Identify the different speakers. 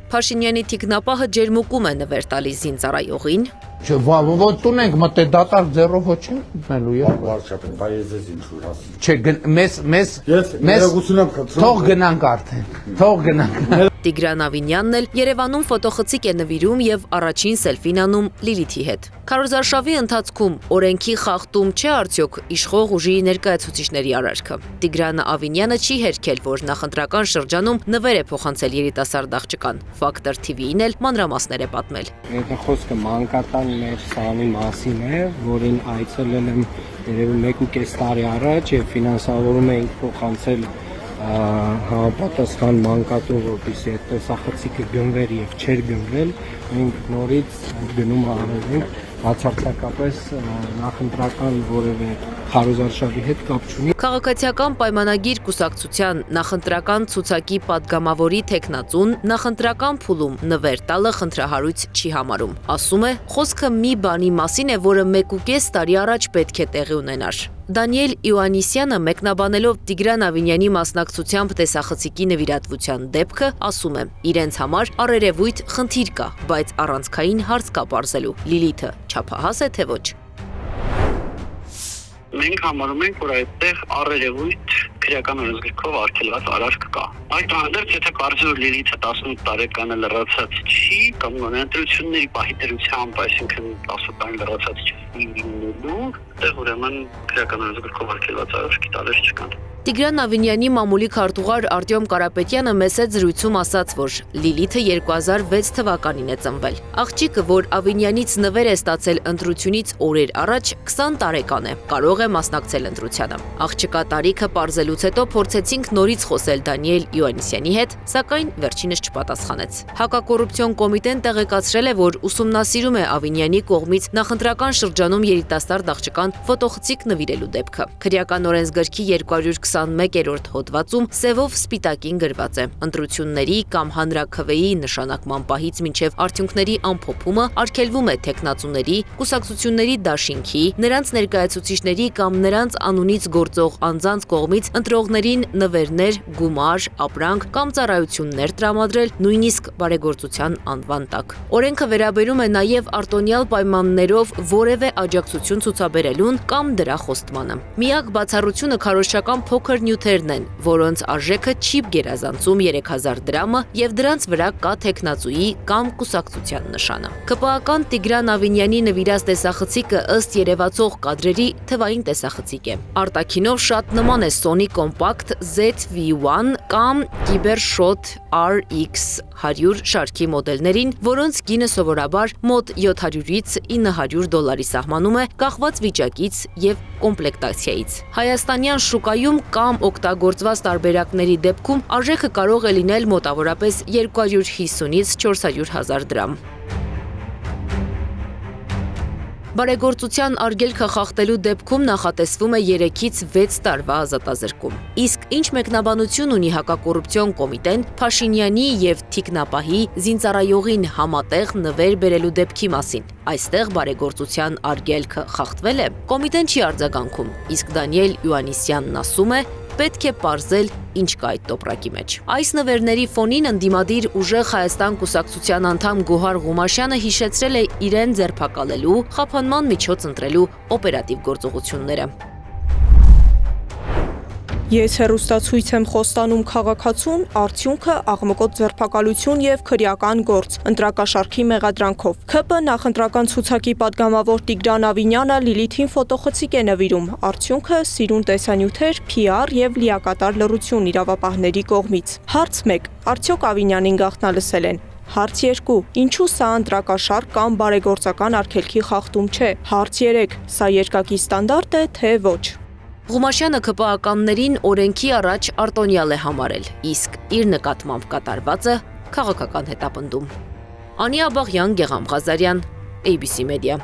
Speaker 1: Փաշինյանի թիկնապահը ջերմուկում է նվեր տալիս զինծառայողին։
Speaker 2: Ոնց ունենք մտե դատարկ ձեռով ոչ չենք մտնելու եւ
Speaker 3: վարչապետ, բայց ես ինչու ասի։
Speaker 2: Չէ, թող գնանք արդեն։ Թող գնանք։
Speaker 1: Տիգրան Ավինյանն էլ Երևանում ֆոտոխցիկ է նվիրում եւ առաջին սելֆին անում Լիլիթի հետ։ Քարոզարշավի ընթացքում օրենքի խախտում չէ արդյոք իշխող ուժի ներկայացուցիչների արարքը։ Տիգրան Ավինյանը չի հերքել, որ նախընտրական շրջանում նվեր է փոխանցել երիտասարդ աղջկան։ Factor TV-ին էլ մանրամասներ է պատմել։
Speaker 4: Այդ խոսքը մանկատան մեր սալոնի մասին է, որին այցելել եմ երևի 1.5 տարի առաջ եւ ֆինանսավորում էինք փոխանցել համապատասխան մանկատուն, որպեսզի այդ տեսախցիկը գնվեր եւ չէր գնվել, մենք նորից գնում արել բացարձակապես նախընտրական որևէ քարոզարշավի հետ կապ չունի։
Speaker 1: Քաղաքացիական պայմանագիր կուսակցության նախընտրական ցուցակի падգամավորի տեխնացուն նախընտրական փուլում նվեր տալը խնդրահարույց չի համարում։ Ասում է, խոսքը մի բանի մասին է, որը 1.5 տարի առաջ պետք է տեղի ունենար։ Դանիել Իոաննիսյանը մեկնաբանելով Տիգրան Ավինյանի մասնակցությամբ տեսախցիկի նվիրատվության դեպքը, ասում է, իրենց համար առերևույթ խնդիր կա, բայց առանցքային հարց կա պարզելու։ Լիլիթը չափահաս է թե ոչ։
Speaker 5: Մենք համարում ենք, որ այդտեղ առերևույթ քրեական օրենսգրքով արգելված արարք կա։ Այդուհանդերձ, եթե կարծես որ Լիլիթը 18 տարեկան է լրացած չի, կամ ընտրությունների պահի դրությամբ, այսինքն 18 տարի լրացած չի լինելու, այդտեղ ուրեմն քրեական օրենսգրքով արգելված արարքի տարեր չկան։
Speaker 1: Տիգրան Ավինյանի մամուլի քարտուղար Արտյոմ Կարապետյանը մեծ զրույցում ասաց, որ Լիլիթը 2006 թվականին է ծնվել։ Աղջիկը, որ Ավինյանից նվեր է ստացել ընտրությունից օրեր առաջ, 20 տարեկան է, կարող է մասնակցել ընտրությանը։ Աղջկա տարիքը պարզելուց հետո փորձեցինք նորից խոսել Դանիել Իոաննիսյանի հետ, սակայն վերջինս չպատասխանեց։ Հակակոռուպցիոն կոմիտեն տեղեկացրել է, որ ուսումնասիրում է Ավինյանի կողմից նախընտրական շրջանում երիտասարդ աղջկան ֆոտոխցիկ նվիրելու դեպքը։ Քրեական օրենսգրքի 221-րդ հոդվածում սևով սպիտակին գրված է. ընտրությունների կամ հանրաքվեի նշանակման պահից մինչև արդյունքների ամփոփումը արգելվում է տեխնացուների, կուսակցությունների դաշինքի, նրանց ներկայացուցիչների կամ նրանց անունից գործող անձանց կողմից ընտրողներին նվերներ, գումար, ապրանք կամ ծառայություններ տրամադրել նույնիսկ բարեգործության անվան տակ։ Օրենքը վերաբերում է նաև արտոնյալ պայմաններով որևէ աջակցություն ցուցաբերելուն կամ դրա խոստմանը։ Միակ բացառությունը քարոզչական փոքր նյութերն են, որոնց արժեքը չի գերազանցում 3000 դրամը եւ դրանց վրա կա տեխնացուի կամ կուսակցության նշանը։ ԿՊԱ-ական Տիգրան Ավինյանի նվիրած տեսախցիկը ըստ երևացող կադրերի թվային տեսախցիկ է։ Արտաքինով շատ նման է Sony Compact ZV-1 կամ Cybershot RX100 շարքի մոդելներին, որոնց գինը սովորաբար մոտ $700-ից $900 սահմանում է կախված վիճակից եւ կոմպլեկտացիայից։ Հայաստանյան շուկայում կամ օգտագործված տարբերակների դեպքում արժեքը կարող է լինել մոտավորապես 250-ից 400 հազար դրամ։ Բարեգործության արգելքը խախտելու դեպքում նախատեսվում է 3-ից 6 տարվա ազատազրկում։ Իսկ ինչ մեկնաբանություն ունի հակակոռուպցիոն կոմիտեն Փաշինյանի եւ թիկնապահի զինծառայողին համատեղ նվեր բերելու դեպքի մասին։ Այստեղ բարեգործության արգելքը խախտվել է։ Կոմիտեն չի արձագանքում, իսկ Դանիել Իոաննիսյանն ասում է, պետք է պարզել ինչ կա այդ տոպրակի մեջ։ Այս նվերների ֆոնին ընդդիմադիր ուժեղ Հայաստան կուսակցության անդամ Գոհար Ղումաշյանը հիշեցրել է իրեն ձերբակալելու, խափանման միջոց ընտրելու օպերատիվ գործողությունները։
Speaker 6: Ես հեռուստացույց եմ խոստանում քաղաքացուն, արդյունքը աղմկոտ ձերբակալություն եւ քրեական գործ, ընտրակաշարքի մեղադրանքով։ ՔՊ նախընտրական ցուցակի падգամավոր Տիգրան Ավինյանը Լիլիթին ֆոտոխցիկ է նվիրում, արդյունքը սիրուն տեսանյութեր, PR եւ լիակատար լռություն իրավապահների կողմից։ Հարց 1. Արդյոք Ավինյանին գաղտնալսել են։ Հարց 2. Ինչու սա ընտրակաշար կամ բարեգործական արգելքի խախտում չէ։ Հարց 3. Սա երկակի ստանդարտ է, թե ոչ։
Speaker 1: Ղումաշյանը ԿՊԱ-ականներին օրենքի առաջ արտոնյալ է համարել, իսկ իր նկատմամբ կատարվածը քաղաքական հետապնդում։ Անի Աբաղյան, Գեգամ Ղազարյան, ABC Media։